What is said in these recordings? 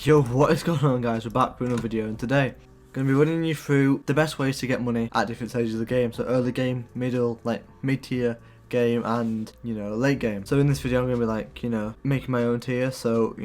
Yo, what is going on, guys? We're back with another video, and today I'm going to be running you through the best ways to get money at different stages of the game. So early game, middle, like mid-tier game, and late game. So in this video I'm going to be like, making my own tier. So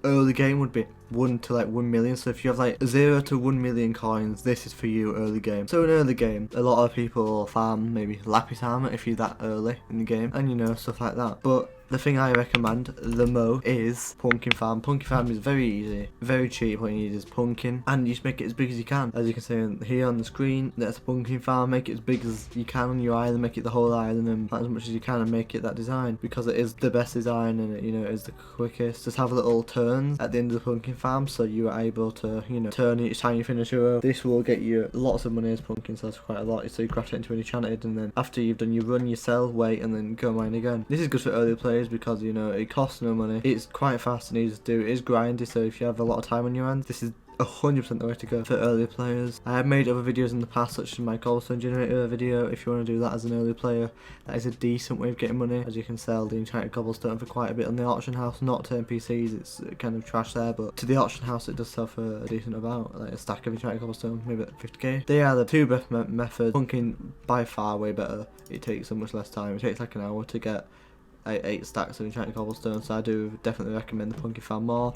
early game would be 1 to like 1 million. So if you have like 0 to 1 million coins, this is for you early game. So in early game, a lot of people farm maybe lapis armor if you're that early in the game, and stuff like that. But the thing I recommend the most is pumpkin farm. Pumpkin farm is very easy, very cheap. What you need is pumpkin, and you just make it as big as you can. As you can see here on the screen, that's a pumpkin farm. Make it as big as you can on your island. Make it the whole island and plant as much as you can, and make it that design because it is the best design, and it it is the quickest. Just have little turns at the end of the pumpkin farm, so you are able to turn each time you finish a row. This will get you lots of money as pumpkin, so that's quite a lot. So you craft it into an enchanted, and then after you've done your run, you sell, wait, and then go mine again. This is good for early players because it costs no money. It's quite fast and easy to do. It is grindy, so if you have a lot of time on your hands, this is 100% the way to go for early players. I have made other videos in the past, such as my cobblestone generator video. If you want to do that as an early player, that is a decent way of getting money, as you can sell the enchanted cobblestone for quite a bit on the auction house. Not to NPCs, it's kind of trash there, but to the auction house it does sell for a decent amount, like a stack of enchanted cobblestone, maybe at 50k. They are the two best methods. Pumpkin by far way better. It takes so much less time. It takes like an hour to get 8 stacks of enchanted cobblestone, so I do definitely recommend the pumpkin farm more.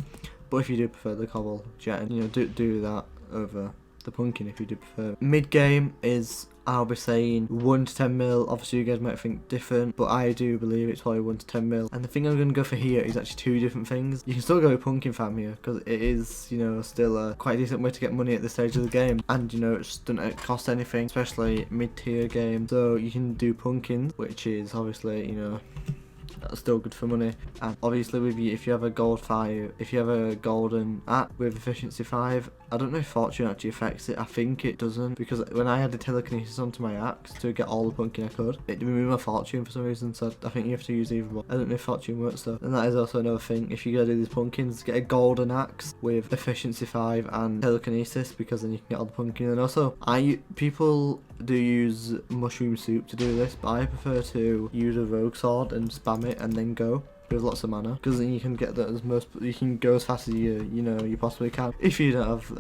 But if you do prefer the cobble jet, do that over the pumpkin if you do prefer. Mid game is, I'll be saying 1 to 10 mil. Obviously you guys might think different, but I do believe it's probably 1 to 10 mil. And the thing I'm going to go for here is actually 2 different things. You can still go with pumpkin farm here because it is still a quite decent way to get money at this stage of the game, and it doesn't cost anything, especially mid tier game. So you can do pumpkins, which is obviously that's still good for money. And obviously with you, if you have a gold 5, if you have a golden axe with efficiency 5, I don't know if fortune actually affects it. I think it doesn't, because when I had the telekinesis onto my axe to get all the pumpkin I could, it removed my fortune for some reason, so I think you have to use either one. I don't know if fortune works though. And that is also another thing. If you go do these pumpkins, get a golden axe with efficiency 5 and telekinesis, because then you can get all the pumpkin. And also people do use mushroom soup to do this, but I prefer to use a rogue sword and spam it and then go with lots of mana, because then you can get that you can go as fast as you possibly can. If you don't have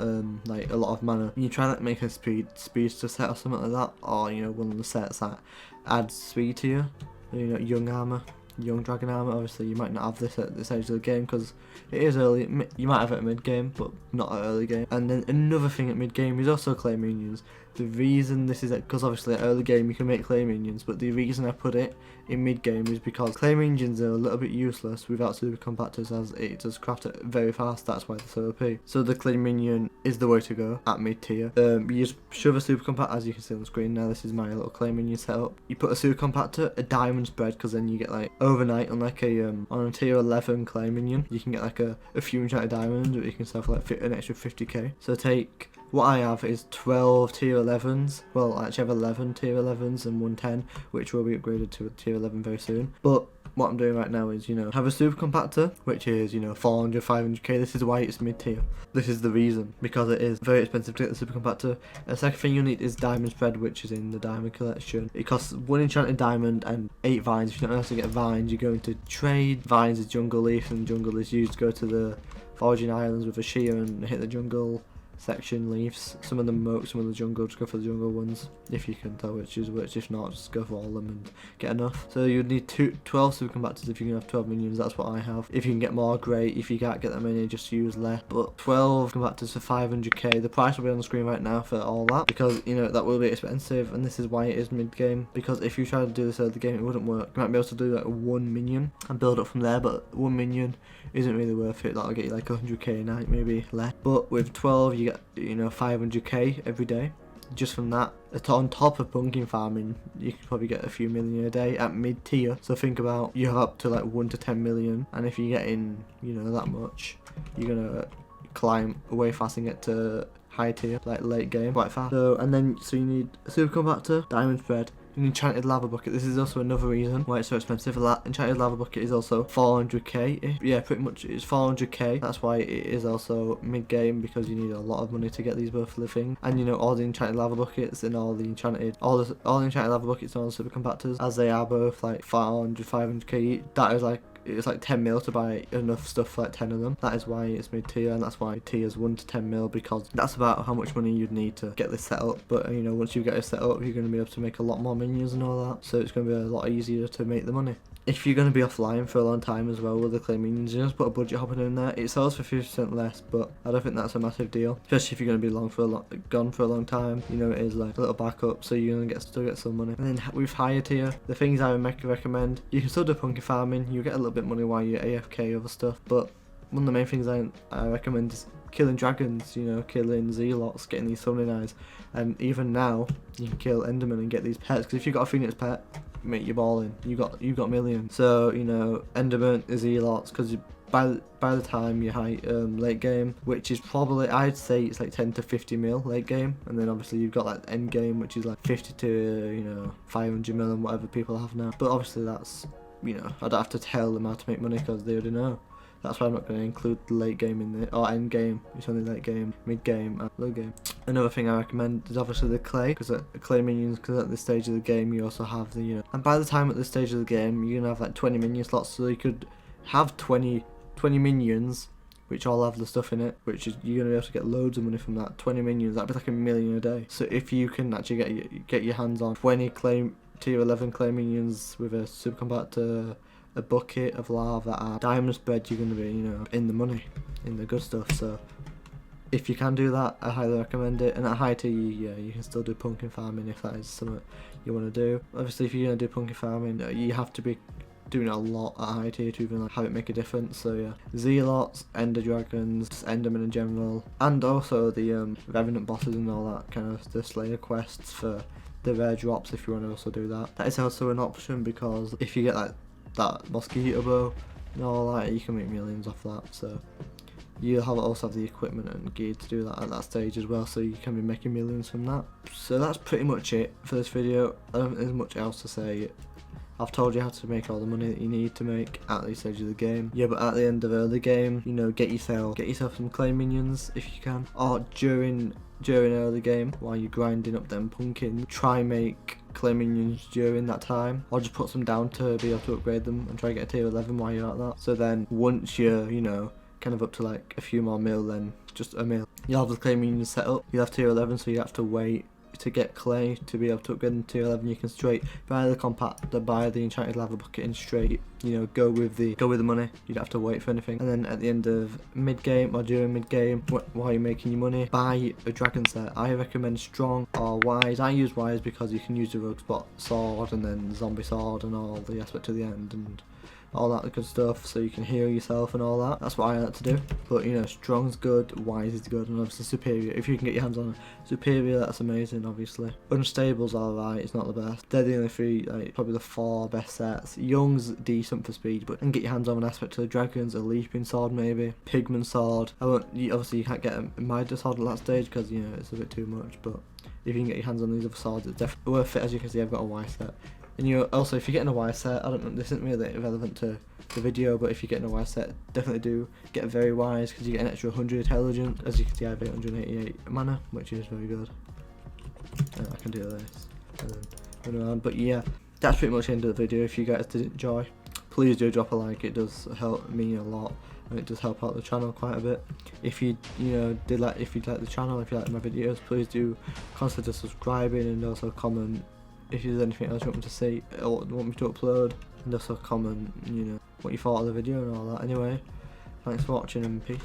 like a lot of mana, you try to make a speedster set or something like that, or one of the sets that adds speed to you. Young armor, young dragon armor. Obviously you might not have this at this stage of the game because it is early. You might have it at mid game, but not at early game. And then another thing at mid game is also clay minions. The reason this is because obviously at early game you can make clay minions, but the reason I put it in mid game is because clay minions are a little bit useless without super compactors, as it does craft it very fast. That's why they're so OP. So the clay minion is the way to go at mid tier. You just shove a super compactor, as you can see on the screen now. This is my little clay minion setup. You put a super compactor, a diamond spread, because then you get like overnight on like on a tier 11 clay minion, you can get like a few enchanted diamonds, but you can sell for like an extra 50k. So take what I have is 12 tier 11s. Well, I actually have 11 tier 11s and 110, which will be upgraded to a tier 11 very soon. But what I'm doing right now is, have a super compactor, which is, 400, 500k. This is why it's mid tier. This is the reason, because it is very expensive to get the super compactor. And the second thing you need is diamond spread, which is in the diamond collection. It costs 1 enchanted diamond and 8 vines. If you don't know how to get vines, you go into trade. Vines is jungle leaf, and jungle is used to go to the foraging islands with a shear and hit the jungle section leaves. Some of them moat, some of the jungle. Just go for the jungle ones if you can tell which is which. If not, just go for all of them and get enough. So you'd need 12 super compactors if you can have 12 minions. That's what I have. If you can get more, great. If you can't get that many, just use less. But 12 compactors for 500k. The price will be on the screen right now for all that, because that will be expensive, and this is why it is mid game. Because if you try to do this early game, it wouldn't work. You might be able to do like 1 minion and build up from there, but 1 minion isn't really worth it. That'll get you like 100k a night, maybe less. But with 12 you get 500k every day just from that. On top of pumpkin farming, you could probably get a few million a day at mid tier. So think about, you have up to like 1 to 10 million, and if you're getting that much, you're gonna climb way fast and get to high tier, like late game, quite fast. So you need a super compactor, diamond spread, an enchanted lava bucket. This is also another reason why it's so expensive. Enchanted lava bucket is also 400k. Yeah, pretty much it's 400k. That's why it is also mid game, because you need a lot of money to get these both of the thing. And all the enchanted lava buckets and all the enchanted lava buckets and all the super compactors, as they are both like 400, 500k each. That is like it's like 10 mil to buy enough stuff for like 10 of them. That is why it's mid tier, and that's why tiers 1 to 10 mil, because that's about how much money you'd need to get this set up. But you know, once you get it set up, you're going to be able to make a lot more minions and all that, so it's going to be a lot easier to make the money. If you're going to be offline for a long time as well with the clay minions, you just put a budget hopper in there. It sells for 50% less, but I don't think that's a massive deal, especially if you're going to be gone for a long time. You know, it is like a little backup, so you're going to still get some money. And then with higher tier, the things I would recommend, you can still do pumpkin farming. You get a little bit of money while you're AFK over stuff, but one of the main things I recommend is killing dragons, you know, killing zealots, getting these summoning eyes. And even now, you can kill endermen and get these pets, because if you've got a phoenix pet, mate, you're balling. You got millions. So you know, enderman, zealots, because by the time you high late game, which is probably, I'd say it's like 10 to 50 mil late game, and then obviously you've got like end game, which is like 50 to, you know, 500 mil and whatever people have now. But obviously that's, you know, I don't have to tell them how to make money because they already know. That's why I'm not going to include the late game in the, or end game. It's only late game, mid game, and low game. Another thing I recommend is obviously the clay, because clay minions, because at this stage of the game you also have the, you know, and by the time at this stage of the game you're going to have like 20 minion slots, so you could have 20 minions which all have the stuff in it, which is, you're going to be able to get loads of money from that. 20 minions, that'd be like $1 million a day. So if you can actually get your hands on 20 tier 11 clay minions with a super compactor, a bucket of lava, and diamond spread, you're going to be, you know, in the money, in the good stuff. So if you can do that, I highly recommend it. And at high tier, yeah, you can still do pumpkin farming if that is something you want to do. Obviously, if you're going to do pumpkin farming, you have to be doing it a lot at high tier to even like have it make a difference. So yeah, zealots, ender dragons, just endermen in general, and also the revenant bosses and all that kind of, the slayer quests for the rare drops if you want to also do that. That is also an option, because if you get like that mosquito bow and all that, you can make millions off that. So you'll also have the equipment and gear to do that at that stage as well, so you can be making millions from that. So that's pretty much it for this video. I don't think there's much else to say. I've told you how to make all the money that you need to make at this stage of the game. Yeah, but at the end of early game, you know, get yourself some clay minions if you can, or during early game while you're grinding up them pumpkins, try make clay minions during that time, or just put some down to be able to upgrade them and try to get a tier 11 while you're at that. So then once you're, you know, kind of up to like a few more mil, then just a mil, you'll have the clay minions set up. You'll have tier 11, so you have to wait to get clay to be able to upgrade them to tier 11. You can straight buy the compactor, buy the enchanted lava bucket, and straight, you know, go with the money. You don't have to wait for anything. And then at the end of mid game or during mid game, while you're making your money, buy a dragon set. I recommend strong or wise. I use wise because you can use the rogue spot sword and then zombie sword and all the aspect to the end and all that good stuff, so you can heal yourself and all that. That's what I like to do. But you know, strong's good, wise is good, and obviously superior. If you can get your hands on a superior, that's amazing. Obviously, unstable's alright. It's not the best. They're the only three, like probably the 4 best sets. Young's decent for speed, but and get your hands on an aspect to the dragons, a leaping sword maybe, pigman sword. Obviously you can't get a Midas sword at that stage because, you know, it's a bit too much. But if you can get your hands on these other swords, it's definitely worth it. As you can see, I've got a wise set. And you also, if you're getting a wire set, I don't know, this isn't really relevant to the video, but if you're getting a wire set, definitely do get very wise, because you get an extra 100 intelligence. As you can see, I have 888 mana, which is very good. I can do this and then run around. But yeah, that's pretty much the end of the video. If you guys did enjoy, please do drop a like. It does help me a lot, and it does help out the channel quite a bit. If you like the channel, if you like my videos, please do consider subscribing, and also comment if there's anything else you want me to see or want me to upload, and also comment, you know, what you thought of the video and all that. Anyway, thanks for watching and peace.